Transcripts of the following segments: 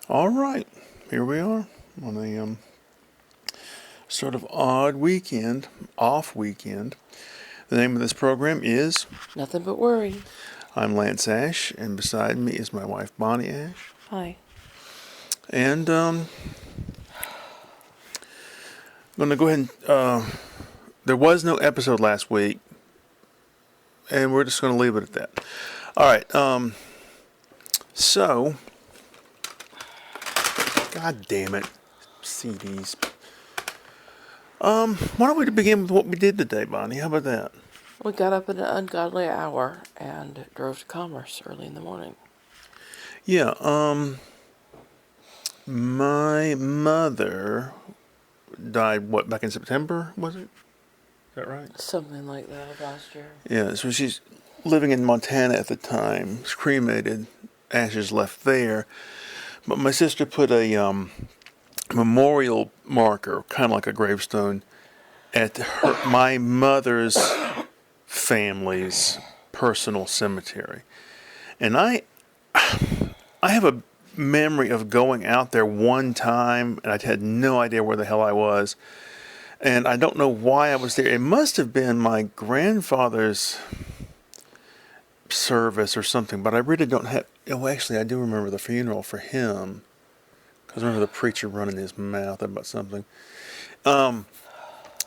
All right, here we are on a sort of odd weekend, off weekend. The name of this program is Nothing but worry. I'm Lance Ash, and beside me is my wife Bonnie Ash. Hi. And I'm going to go ahead and. There was no episode last week, and we're just going to leave it at that. All right, so. God damn it. CDs. Why don't we begin with what we did today, Bonnie? How about that? We got up at an ungodly hour and drove to Commerce early in the morning. Yeah, my mother died, what, back in September, was it? Is that right? Something like that of last year. Yeah, so she's living in Montana at the time. It's cremated, ashes left there. But my sister put a memorial marker, kind of like a gravestone, at my mother's family's personal cemetery. And I have a memory of going out there one time, and I had no idea where the hell I was. And I don't know why I was there. It must have been my grandfather's service or something, but I really don't have. Oh, actually, I do remember the funeral for him, because I remember the preacher running his mouth about something.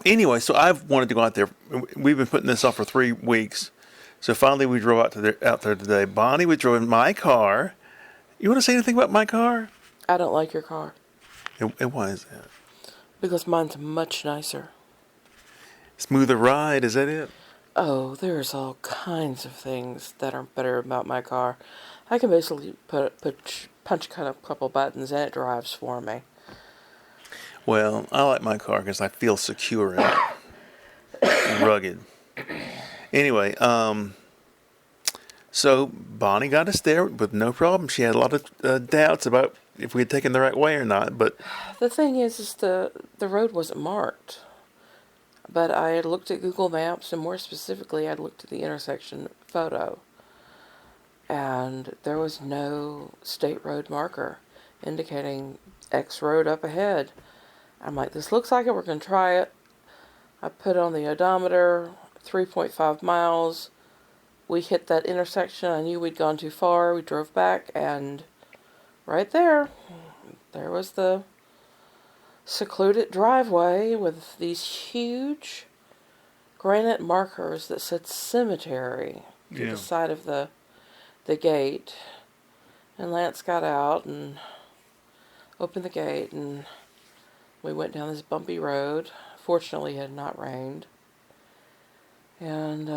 Anyway, so I've wanted to go out there. We've been putting this off for 3 weeks. So finally we drove out there today. Bonnie, we drove in my car. You want to say anything about my car? I don't like your car And why is that? because mine's much nicer. Smoother ride, is that it? Oh, there's all kinds of things that are better about my car. I can basically punch kind of a couple buttons and it drives for me. Well, I like my car because I feel secure in it. And rugged. Anyway, so Bonnie got us there with no problem. She had a lot of doubts about if we had taken the right way or not, but The thing is the road wasn't marked. But I had looked at Google Maps, and more specifically, I'd looked at the intersection photo. And there was no state road marker indicating X road up ahead. I'm like, this looks like it. We're going to try it. I put on the odometer, 3.5 miles. We hit that intersection. I knew we'd gone too far. We drove back, and right there was the secluded driveway with these huge granite markers that said cemetery to the side of the gate. And Lance got out and opened the gate, and we went down this bumpy road. Fortunately, it had not rained. And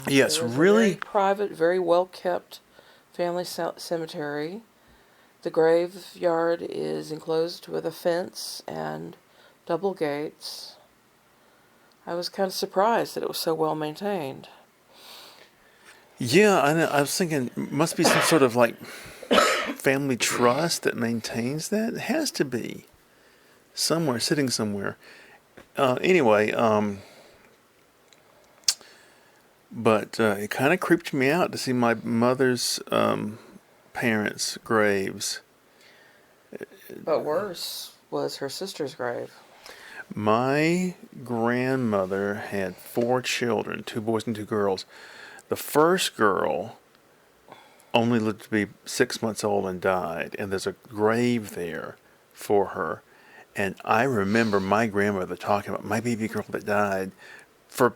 yes, it was really a very private, very well kept family cemetery. The graveyard is enclosed with a fence and double gates. I was kind of surprised that it was so well maintained. Yeah, I know. I was thinking it must be some sort of like family trust that maintains that. It has to be somewhere, sitting somewhere. Anyway, but it kind of creeped me out to see my mother's parents' graves. But worse was her sister's grave. My grandmother had 4 children, 2 boys and 2 girls. The first girl only lived to be 6 months old and died, and there's a grave there for her. And I remember my grandmother talking about my baby girl that died for,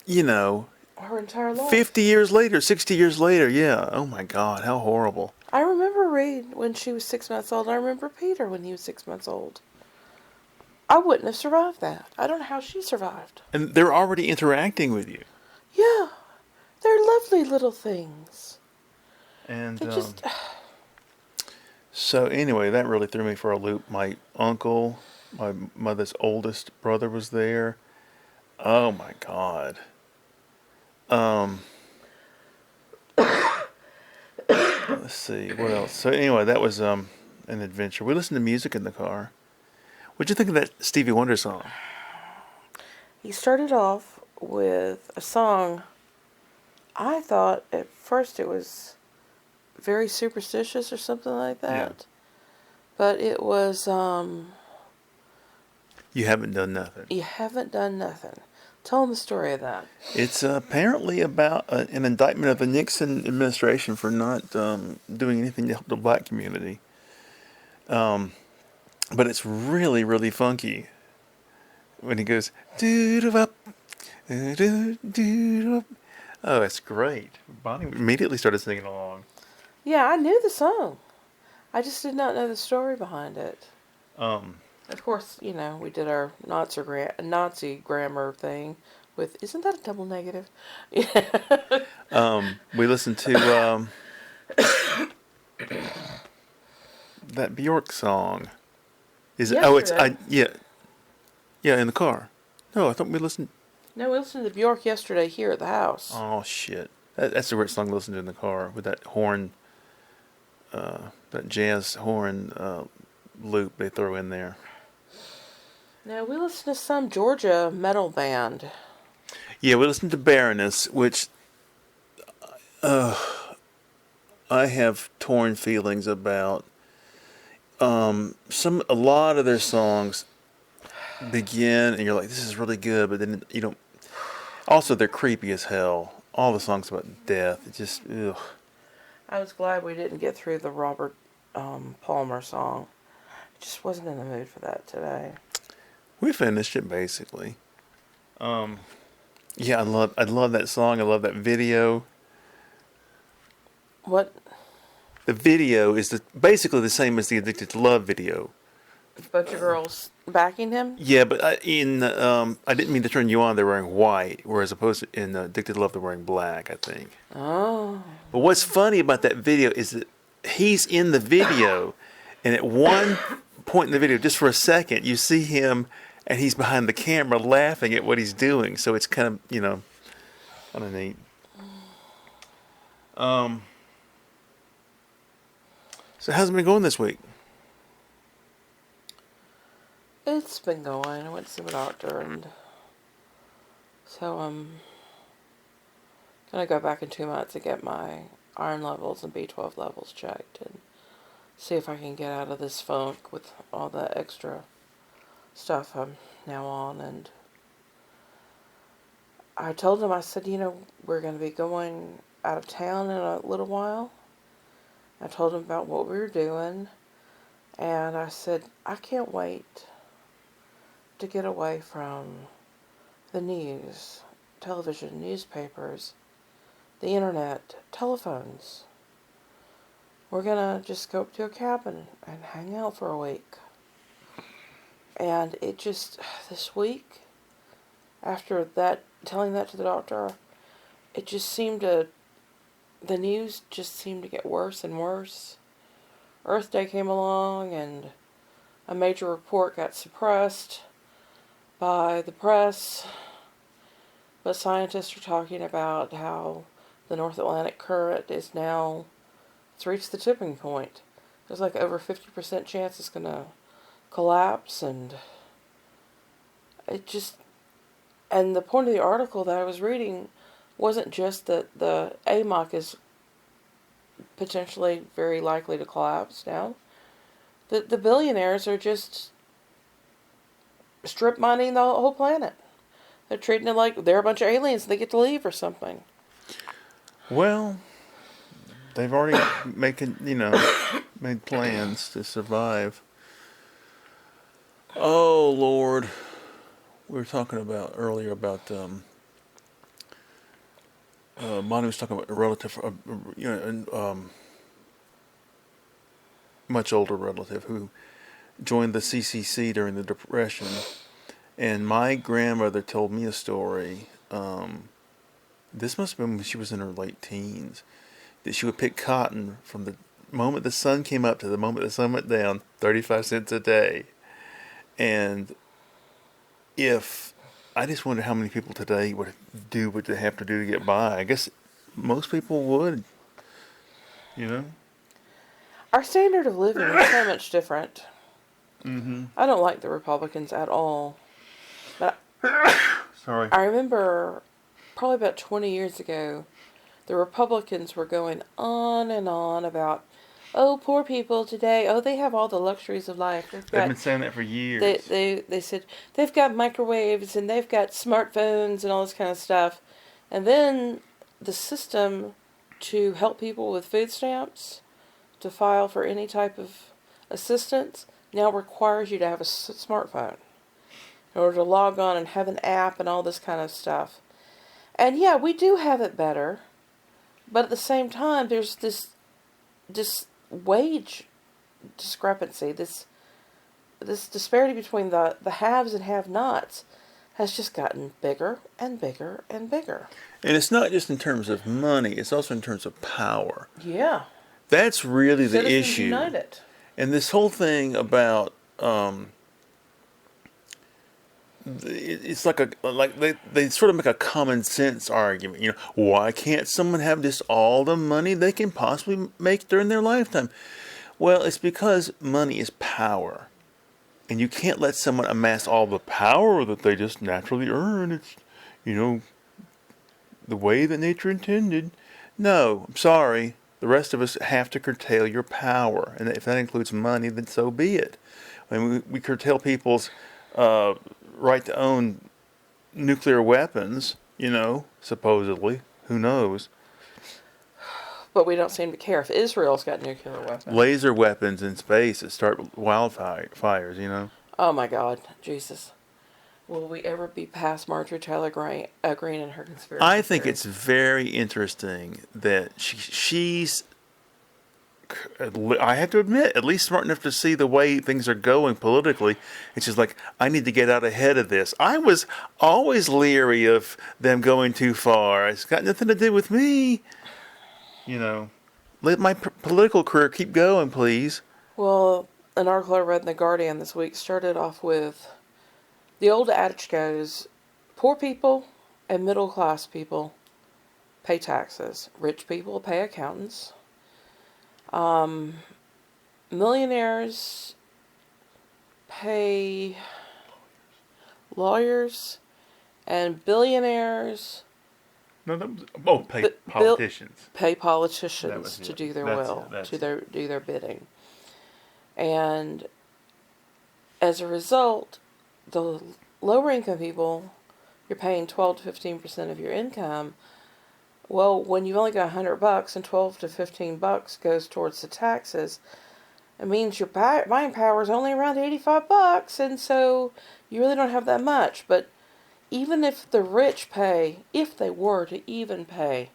Her entire life. 50 years later, 60 years later. Yeah. Oh my God, how horrible. I remember Reed when she was 6 months old. I remember Peter when he was 6 months old. I wouldn't have survived that. I don't know how she survived. And they're already interacting with you. Yeah. They're lovely little things. And They just... so anyway, that really threw me for a loop. My uncle, my mother's oldest brother, was there. Oh my God. Let's see what else. So anyway, that was an adventure. We listened to music in the car. What'd you think of that Stevie Wonder song? He started off with a song. I thought at first it was very superstitious or something like that. But it was, You haven't done nothing. You haven't done nothing. Tell them the story of that. It's apparently about an indictment of the Nixon administration for not doing anything to help the black community. But it's really, really funky when he goes doo up, doo up. Oh, it's great. Bonnie immediately started singing along. Yeah, I knew the song. I just did not know the story behind it. Um, Of course, we did our Nazi grammar thing with, isn't that a double negative? Yeah. we listened to that Bjork song. Is it? Oh, it's Yesterday. yeah, in the car. No, I thought we listened. No, we listened to Bjork yesterday here at the house. Oh shit, that's the worst song to listen to in the car with that horn, that jazz horn loop they throw in there. No, we listened to some Georgia metal band. Yeah, we listened to Baroness, which I have torn feelings about. A lot of their songs begin and you're like, this is really good, but then you don't. Also, they're creepy as hell. All the songs about death, it just ugh. I was glad we didn't get through the Robert Palmer song. Just wasn't in the mood for that today. We finished it basically. Yeah, I love that song. I love that video. What? The video is basically the same as the Addicted to Love video. A bunch of girls backing him? Yeah, but I didn't mean to turn you on. They're wearing white, whereas opposed to in Addicted to Love, they're wearing black, I think. Oh. But what's funny about that video is that he's in the video, and at one point in the video, just for a second, you see him, and he's behind the camera laughing at what he's doing. So it's kind of, kind of neat. So how's it been going this week? It's been going. I went to see my doctor, and so I'm gonna go back in 2 months to get my iron levels and B12 levels checked and see if I can get out of this funk with all the extra stuff I'm now on. And I told him, I said, we're going to be going out of town in a little while. I told him about what we were doing, and I said, I can't wait to get away from the news, television, newspapers, the internet, telephones. We're going to just go up to a cabin and hang out for a week. And it just, this week, after that, telling that to the doctor, it just seemed to, the news just seemed to get worse and worse. Earth Day came along, and a major report got suppressed by the press. But scientists are talking about how the North Atlantic current is now, it's reached the tipping point. There's like over 50% chance it's going to collapse, and it just, and the point of the article that I was reading wasn't just that the AMOC is potentially very likely to collapse now. The billionaires are just strip mining the whole planet. They're treating it like they're a bunch of aliens and they get to leave or something. Well, they've already made plans to survive. Oh Lord, we were talking about earlier about Bonnie was talking about a relative, much older relative who joined the CCC during the Depression, and my grandmother told me a story. This must have been when she was in her late teens. That she would pick cotton from the moment the sun came up to the moment the sun went down, 35 cents a day. And if I just wonder how many people today would do what they have to do to get by. I guess most people would, Our standard of living is so much different. Mm-hmm. I don't like the Republicans at all. But Sorry. I remember probably about 20 years ago, the Republicans were going on and on about oh, poor people today, oh, they have all the luxuries of life. They've been saying that for years. They said they've got microwaves and they've got smartphones and all this kind of stuff. And then the system to help people with food stamps, to file for any type of assistance, now requires you to have a smartphone in order to log on and have an app and all this kind of stuff. And yeah, we do have it better, but at the same time, there's this wage discrepancy, this disparity between the haves and have-nots has just gotten bigger and bigger and bigger. And it's not just in terms of money, it's also in terms of power. Yeah. That's really the Citizens issue. United. And this whole thing about it's like they sort of make a common sense argument. You know, why can't someone have just all the money they can possibly make during their lifetime? Well, it's because money is power. And you can't let someone amass all the power that they just naturally earn. It's, you know, the way that nature intended. No, I'm sorry. The rest of us have to curtail your power. And if that includes money, then so be it. I mean, we curtail people's right to own nuclear weapons, you know, supposedly. Who knows? But we don't seem to care if Israel's got nuclear weapons. Laser weapons in space that start wildfires, you know. Oh my God, Jesus. Will we ever be past Marjorie Taylor Greene and her conspiracy I think theories? it's very interesting that she's, I have to admit, at least smart enough to see the way things are going politically. It's just like, I need to get out ahead of this. I was always leery of them going too far. It's got nothing to do with me. You know, let my political career keep going, please. Well, an article I read in The Guardian this week started off with, the old adage goes, poor people and middle class people pay taxes. Rich people pay accountants. Millionaires pay lawyers, and billionaires No, that was, pay politicians. pay politicians to do their will, do their bidding. And as a result, the lower income people, you're paying 12 to 15% of your income. Well, when you've only got $100 and 12 to 15 bucks goes towards the taxes, it means your buying power is only around $85, and so you really don't have that much. But even if the rich pay, if they were to even pay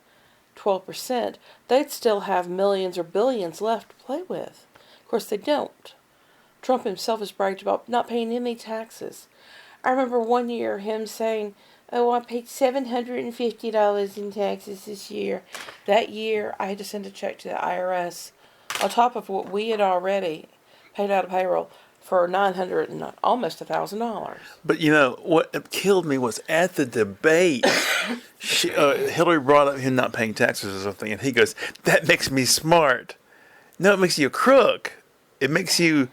12%, they'd still have millions or billions left to play with. Of course, they don't. Trump himself has bragged about not paying any taxes. I remember one year him saying, oh, I paid $750 in taxes this year. That year, I had to send a check to the IRS on top of what we had already paid out of payroll for $900 and almost $1,000. But you know what killed me was at the debate, Hillary brought up him not paying taxes or something, and he goes, "That makes me smart." No, it makes you a crook. It makes you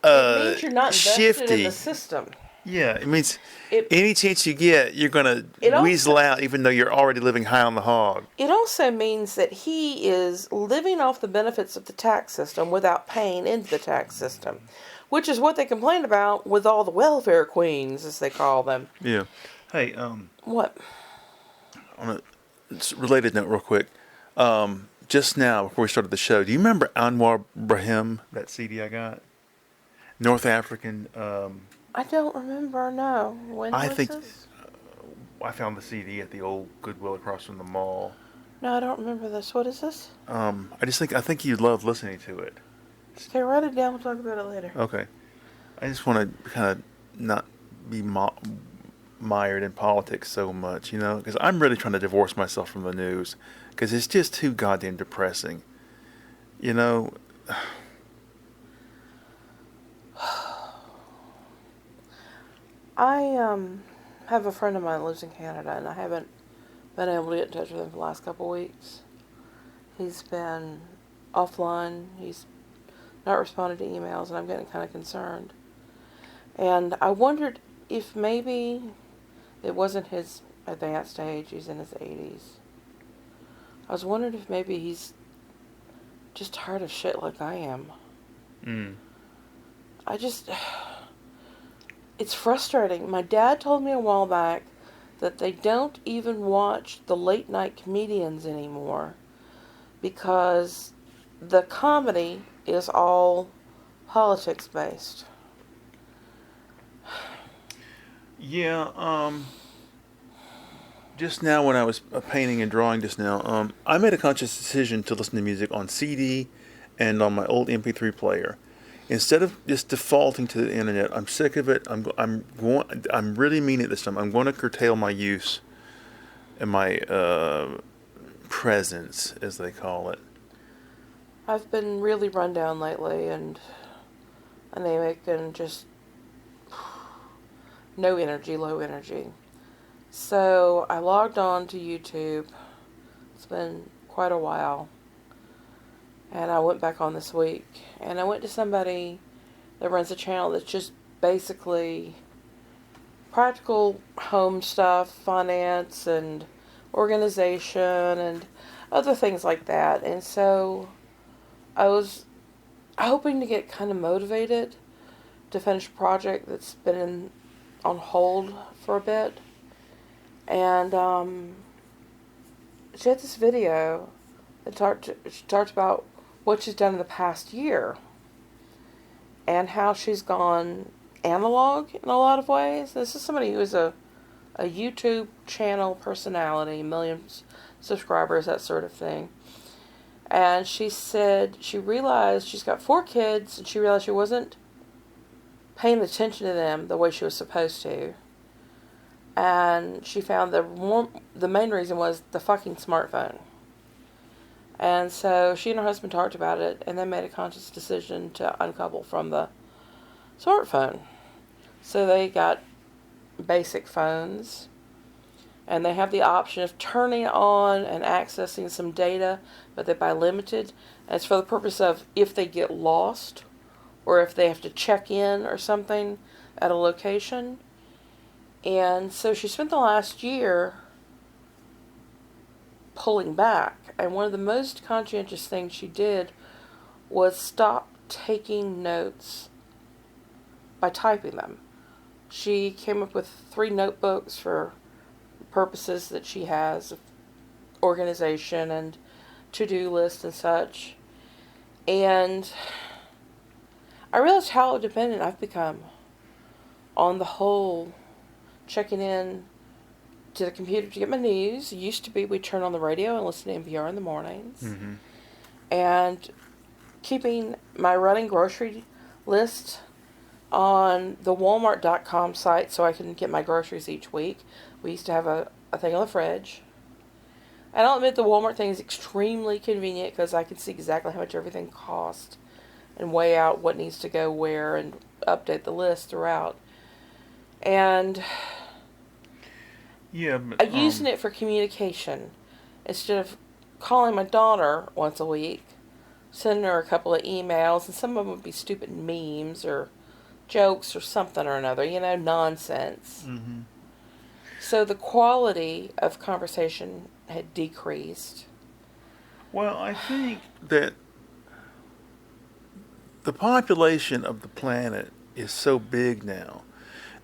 it means you're not invested shifty in the system. Yeah, it means any chance you get, you're going to weasel out, even though you're already living high on the hog. It also means that he is living off the benefits of the tax system without paying into the tax system, which is what they complain about with all the welfare queens, as they call them. Yeah. Hey, what? On a related note, real quick, just now before we started the show, do you remember Anwar Brahim? That CD I got, North African. I don't remember. No. When was this? I found the CD at the old Goodwill across from the mall. No, I don't remember this. What is this? I think you'd love listening to it. Okay, write it down. We'll talk about it later. Okay. I just want to kind of not be mired in politics so much, you know, because I'm really trying to divorce myself from the news because it's just too goddamn depressing, you know. I have a friend of mine who lives in Canada, and I haven't been able to get in touch with him for the last couple of weeks. He's been offline. He's not responded to emails, and I'm getting kind of concerned. And I wondered if maybe it wasn't his advanced age. He's in his 80s. I was wondering if maybe he's just tired of shit like I am. Mm. I just... It's frustrating. My dad told me a while back that they don't even watch the late night comedians anymore because the comedy is all politics based. Yeah, just now when I was painting and drawing just now, I made a conscious decision to listen to music on CD and on my old MP3 player. Instead of just defaulting to the internet, I'm sick of it. I'm really mean it this time. I'm going to curtail my use and my presence, as they call it. I've been really run down lately and anemic and just no energy, low energy. So I logged on to YouTube. It's been quite a while. And I went back on this week. And I went to somebody that runs a channel that's just basically practical home stuff, finance and organization and other things like that. And so I was hoping to get kind of motivated to finish a project that's been on hold for a bit. And she had this video that she talked about what she's done in the past year and how she's gone analog in a lot of ways. This is somebody who is a YouTube channel personality, millions subscribers, that sort of thing. And she said she realized she's got 4 kids and she realized she wasn't paying attention to them the way she was supposed to. And she found the main reason was the fucking smartphone. And so she and her husband talked about it and they made a conscious decision to uncouple from the smartphone. So they got basic phones and they have the option of turning on and accessing some data, but they buy limited. And it's for the purpose of if they get lost or if they have to check in or something at a location. And so she spent the last year pulling back. And one of the most conscientious things she did was stop taking notes by typing them. She came up with 3 notebooks for purposes that she has of organization and to-do lists and such. And I realized how dependent I've become on the whole checking in to the computer to get my news. It used to be we'd turn on the radio and listen to NPR in the mornings. Mm-hmm. And keeping my running grocery list on the Walmart.com site so I can get my groceries each week. We used to have a thing on the fridge. And I'll admit the Walmart thing is extremely convenient because I can see exactly how much everything costs and weigh out what needs to go where and update the list throughout. And Yeah, but I'm using it for communication instead of calling my daughter once a week, sending her a couple of emails, and some of them would be stupid memes or jokes or something or another, nonsense. Mm-hmm. So the quality of conversation had decreased. Well, I think that the population of the planet is so big now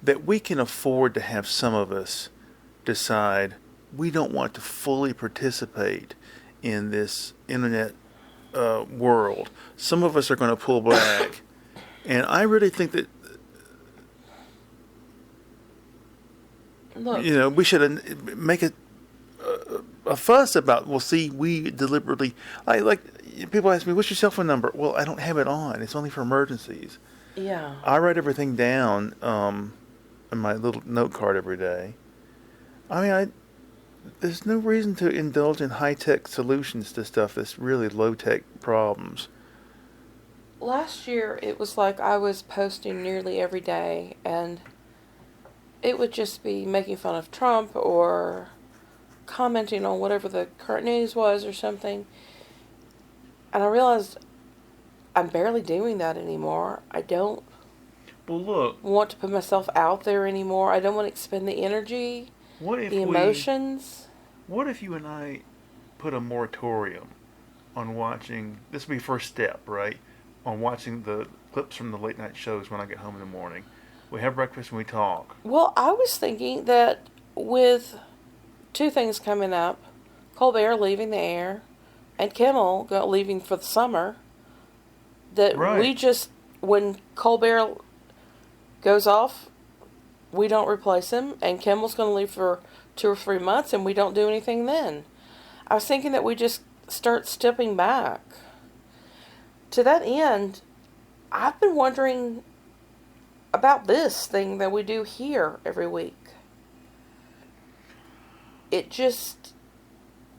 that we can afford to have some of us decide we don't want to fully participate in this internet world. Some of us are going to pull back. And I really think that, Look, we should make a fuss about, well, see, we deliberately, like people ask me, what's your cell phone number? Well, I don't have it on. It's only for emergencies. yeah. I write everything down in my little note card every day. I mean, there's no reason to indulge in high-tech solutions to stuff that's really low-tech problems. Last year, it was like I was posting nearly every day, and it would just be making fun of Trump or commenting on whatever the current news was or something. And I realized I'm barely doing that anymore. I don't Well, look, want to put myself out there anymore. I don't want to expend the energy, what if the emotions. what if you and I put a moratorium on watching. This will be first step, right? On watching the clips from the late night shows when I get home in the morning. We have breakfast and we talk. Well, I was thinking that with two things coming up, Colbert leaving the air and Kimmel leaving for the summer, that we Right. just, when Colbert goes off, we don't replace him, and Kimmel's going to leave for 2 or 3 months, and we don't do anything then. I was thinking that we just start stepping back. To that end, I've been wondering about this thing that we do here every week. It just.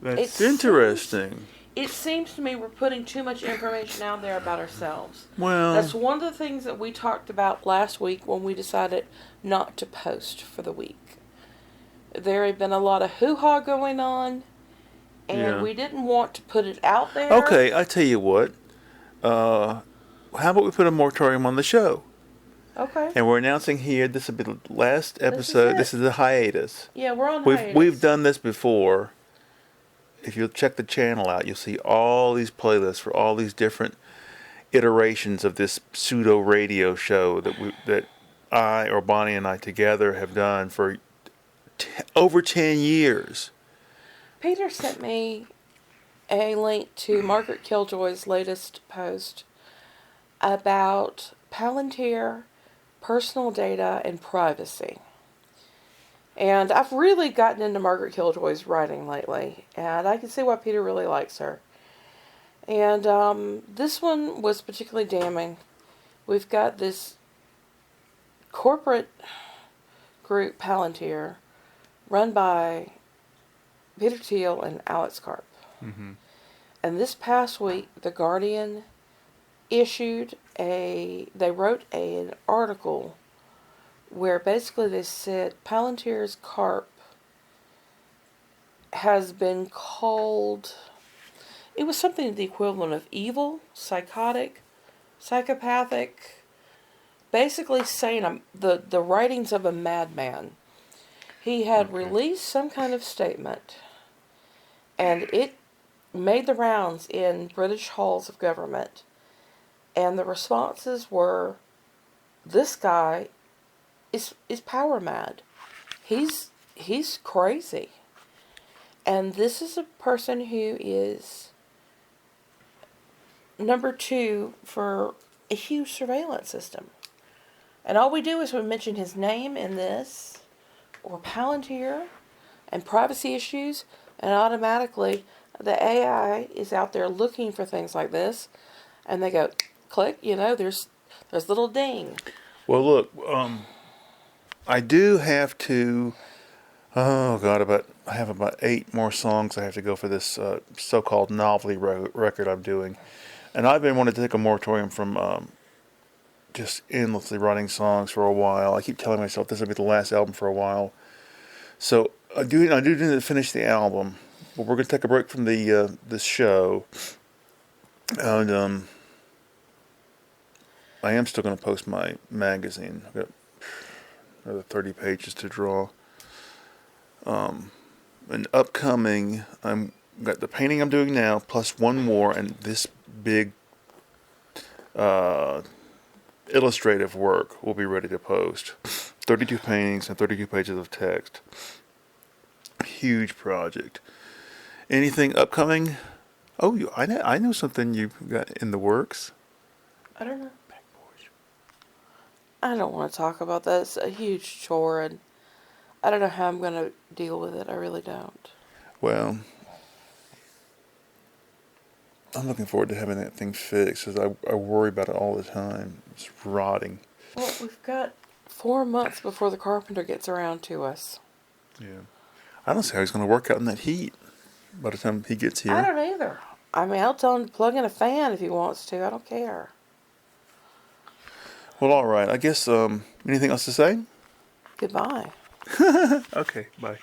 That's It interesting. It seems to me we're putting too much information out there about ourselves. Well, That's one of the things that we talked about last week when we decided not to post for the week. There had been a lot of hoo-ha going on, and yeah. we didn't want to put it out there. Okay, I tell you what. How about we put a moratorium on the show? Okay. And we're announcing here this will be the last episode. This is a hiatus. Yeah, we're on We've hiatus. we've done this before. If you'll check the channel out, you'll see all these playlists for all these different iterations of this pseudo radio show that I or Bonnie and I together have done for over 10 years. Peter sent me a link to Margaret Killjoy's latest post about Palantir, personal data, and privacy. And I've really gotten into Margaret Killjoy's writing lately, and I can see why Peter really likes her. And this one was particularly damning. We've got this corporate group, Palantir, run by Peter Thiel and Alex Karp. Mm-hmm. And this past week, The Guardian they wrote an article where basically they said Palantir's Karp has been called, it was something the equivalent of evil, psychotic, psychopathic, basically saying the writings of a madman. He had released some kind of statement, and it made the rounds in British halls of government. And the responses were, this guy is power mad. He's crazy. And this is a person who is number 2 for a huge surveillance system. And all we do is we mention his name in this, or Palantir, and privacy issues, and automatically the AI is out there looking for things like this, and they go, click, there's little ding. Well, look, I do have to. Oh God, I have about 8 more songs I have to go for this so-called novelty record I'm doing, and I've been wanting to take a moratorium from just endlessly writing songs for a while. I keep telling myself this will be the last album for a while, so I do need to finish the album. But we're going to take a break from this show, and I am still going to post my magazine. I've got another 30 pages to draw. And upcoming, I'm got the painting I'm doing now, plus one more, and this big illustrative work will be ready to post. 32 paintings and 32 pages of text. Huge project. Anything upcoming? Oh, I know something you got in the works. I don't know. I don't want to talk about that. It's a huge chore, and I don't know how I'm going to deal with it. I really don't. Well, I'm looking forward to having that thing fixed, because I worry about it all the time. It's rotting. Well, we've got 4 months before the carpenter gets around to us. Yeah. I don't see how he's going to work out in that heat by the time he gets here. I don't either. I mean, I'll tell him to plug in a fan if he wants to. I don't care. Well, all right. I guess, anything else to say? Goodbye. Okay, bye.